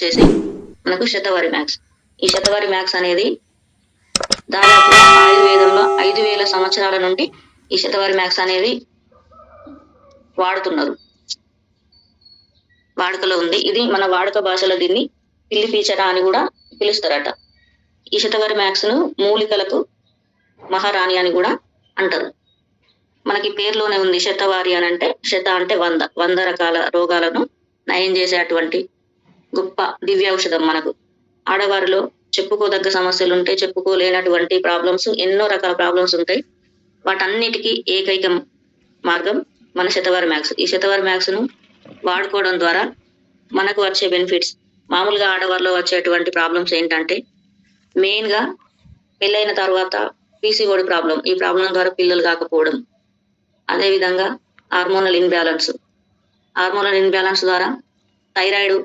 వచ్చేసి మనకు శతవారి మ్యాక్స్. ఈ శతవారి మ్యాక్స్ అనేది దాదాపుగా ఆయుర్వేదంలో 5,000 సంవత్సరాల నుండి ఈ శతవారి మ్యాక్స్ అనేది వాడుతున్నారు, వాడుకలో ఉంది. ఇది మన వాడుక భాషలో దీన్ని పిల్లి పీచట అని కూడా పిలుస్తారట. ఈ శతవారి మ్యాక్స్ ను మూలికలకు మహారాణి అని కూడా అంటారు. మనకి పేరులోనే ఉంది శతవారి అని అంటే, శత అంటే 100 రకాల రోగాలను నయం చేసేటువంటి గొప్ప దివ్య ఔషధం. మనకు ఆడవారిలో చెప్పుకోదగ్గ సమస్యలు ఉంటాయి, చెప్పుకోలేనటువంటి ప్రాబ్లమ్స్, ఎన్నో రకాల ప్రాబ్లమ్స్ ఉంటాయి. వాటన్నిటికీ ఏకైక మార్గం మన శతవారి మ్యాక్స్. ఈ శతవారి మ్యాక్స్ ను వాడుకోవడం ద్వారా మనకు వచ్చే బెనిఫిట్స్, మామూలుగా ఆడవారిలో వచ్చేటువంటి ప్రాబ్లమ్స్ ఏంటంటే మెయిన్ గా పెళ్ళైన తర్వాత పీసీఓడి ప్రాబ్లం, ఈ ప్రాబ్లం ద్వారా పిల్లలు కాకపోవడం, అదేవిధంగా హార్మోనల్ ఇన్బ్యాలెన్స్ ద్వారా థైరాయిడ్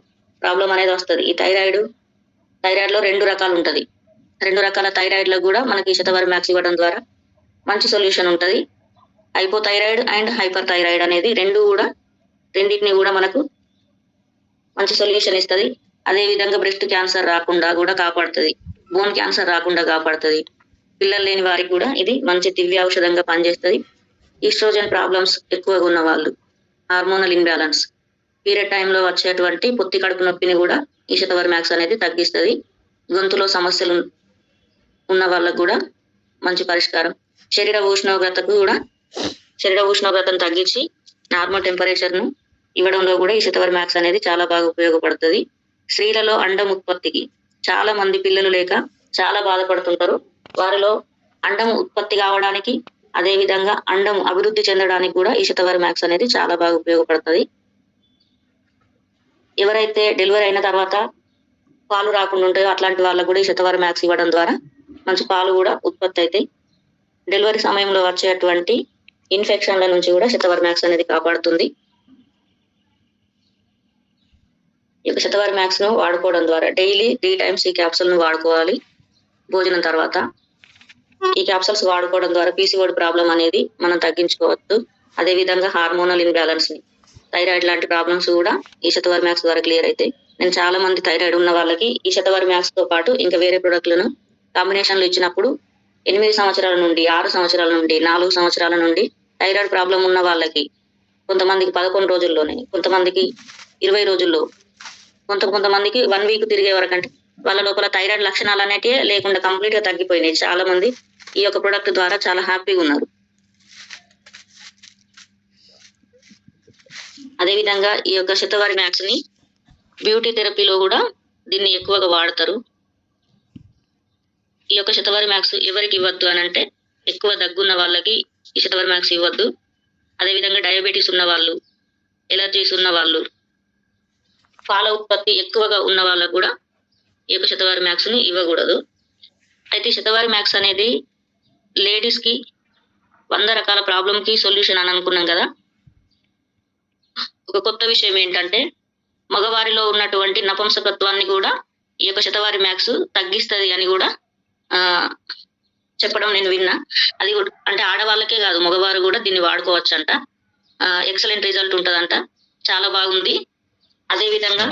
ప్రాబ్లం అనేది వస్తుంది. ఈ థైరాయిడ్ లో 2 రకాలు ఉంటుంది. 2 రకాల థైరాయిడ్లకు కూడా మనకి శతవారి మ్యాక్స్ ఇవ్వడం ద్వారా మంచి సొల్యూషన్ ఉంటుంది. హైపోథైరాయిడ్ అండ్ హైపర్ థైరాయిడ్ అనేది రెండింటిని కూడా మనకు మంచి సొల్యూషన్ ఇస్తుంది. అదేవిధంగా బ్రెస్ట్ క్యాన్సర్ రాకుండా కూడా కాపాడుతుంది, బోన్ క్యాన్సర్ రాకుండా కాపాడుతుంది. పిల్లలు లేని వారికి కూడా ఇది మంచి దివ్య ఔషధంగా పనిచేస్తుంది. ఈస్ట్రోజన్ ప్రాబ్లమ్స్ ఎక్కువగా ఉన్న వాళ్ళు, హార్మోనల్ ఇన్బ్యాలెన్స్, పీరియడ్ టైంలో వచ్చేటువంటి పొత్తి కడుపు నొప్పిని కూడా ఈ శతవారి మ్యాక్స్ అనేది తగ్గిస్తుంది. గొంతులో సమస్యలు ఉన్న వాళ్ళకు కూడా మంచి పరిష్కారం. శరీర ఉష్ణోగ్రతను తగ్గించి నార్మల్ టెంపరేచర్ ను ఇవ్వడంలో కూడా ఈ శతవారి మ్యాక్స్ అనేది చాలా బాగా ఉపయోగపడుతుంది. స్త్రీలలో అండం ఉత్పత్తికి, చాలా మంది పిల్లలు లేక చాలా బాధపడుతుంటారు. వారిలో అండం ఉత్పత్తి కావడానికి, అదేవిధంగా అండం అభివృద్ధి చెందడానికి కూడా ఈ శతవారి మ్యాక్స్ అనేది చాలా బాగా ఉపయోగపడుతుంది. ఎవరైతే డెలివరీ అయిన తర్వాత పాలు రాకుండా ఉంటాయో అట్లాంటి వాళ్ళకు కూడా ఈ శతవారి మ్యాక్స్ ఇవ్వడం ద్వారా మంచి పాలు కూడా ఉత్పత్తి అవుతాయి. డెలివరీ సమయంలో వచ్చేటువంటి ఇన్ఫెక్షన్ల నుంచి కూడా శతవారి మ్యాక్స్ అనేది కాపాడుతుంది. ఈ శతవారి మ్యాక్స్ ను వాడుకోవడం ద్వారా డైలీ 3 times ఈ క్యాప్సూల్ ను వాడుకోవాలి భోజనం తర్వాత. ఈ క్యాప్సూల్స్ వాడుకోవడం ద్వారా పీసీఓడి ప్రాబ్లం అనేది మనం తగ్గించుకోవచ్చు. అదేవిధంగా హార్మోనల్ ఇన్బ్యాలెన్స్, థైరాయిడ్ లాంటి ప్రాబ్లమ్స్ కూడా ఈ శతవారి మ్యాక్స్ ద్వారా క్లియర్ అవుతాయి. నేను చాలా మంది థైరాయిడ్ ఉన్న వాళ్ళకి ఈ శతవారి మ్యాక్స్ తో పాటు ఇంకా వేరే ప్రొడక్ట్లను కాంబినేషన్లు ఇచ్చినప్పుడు 8 సంవత్సరాల నుండి, 6 సంవత్సరాల నుండి, 4 సంవత్సరాల నుండి థైరాయిడ్ ప్రాబ్లం ఉన్న వాళ్ళకి కొంతమందికి 11 రోజుల్లోనే, కొంతమందికి 20 రోజుల్లో, కొంతమందికి 1 week తిరిగే వరకు, అంటే వాళ్ళ లోపల థైరాయిడ్ లక్షణాలు అనేటివి లేకుండా కంప్లీట్ గా తగ్గిపోయినాయి. చాలా మంది ఈ యొక్క ప్రొడక్ట్ ద్వారా చాలా హ్యాపీగా ఉన్నారు. అదేవిధంగా ఈ యొక్క శతవారి మ్యాక్స్ ని బ్యూటీ థెరపీలో కూడా దీన్ని ఎక్కువగా వాడతారు. ఈ యొక్క శతవారి మ్యాక్స్ ఎవరికి ఇవ్వద్దు అని అంటే, ఎక్కువ దగ్గున్న వాళ్ళకి ఈ శతవారి మ్యాక్స్ ఇవ్వద్దు. అదేవిధంగా డయాబెటీస్ ఉన్న వాళ్ళు, ఎలర్జీస్ ఉన్న వాళ్ళు, పాల ఉత్పత్తి ఎక్కువగా ఉన్న వాళ్ళకు కూడా ఈ యొక్క శతవారి మ్యాక్స్ ని ఇవ్వకూడదు. అయితే ఈ శతవారి మ్యాక్స్ అనేది లేడీస్ కి 100 రకాల ప్రాబ్లం కి సొల్యూషన్ అని అనుకున్నాం కదా. ఒక కొత్త విషయం ఏంటంటే మగవారిలో ఉన్నటువంటి నపుంసకత్వాన్ని కూడా ఈ యొక్క శతవారి మ్యాక్స్ తగ్గిస్తుంది అని కూడా చెప్పడం నేను విన్నా. అది అంటే ఆడవాళ్ళకే కాదు, మగవారు కూడా దీన్ని వాడుకోవచ్చు అంట. ఎక్సలెంట్ రిజల్ట్ ఉంటుందంట, చాలా బాగుంది. అదేవిధంగా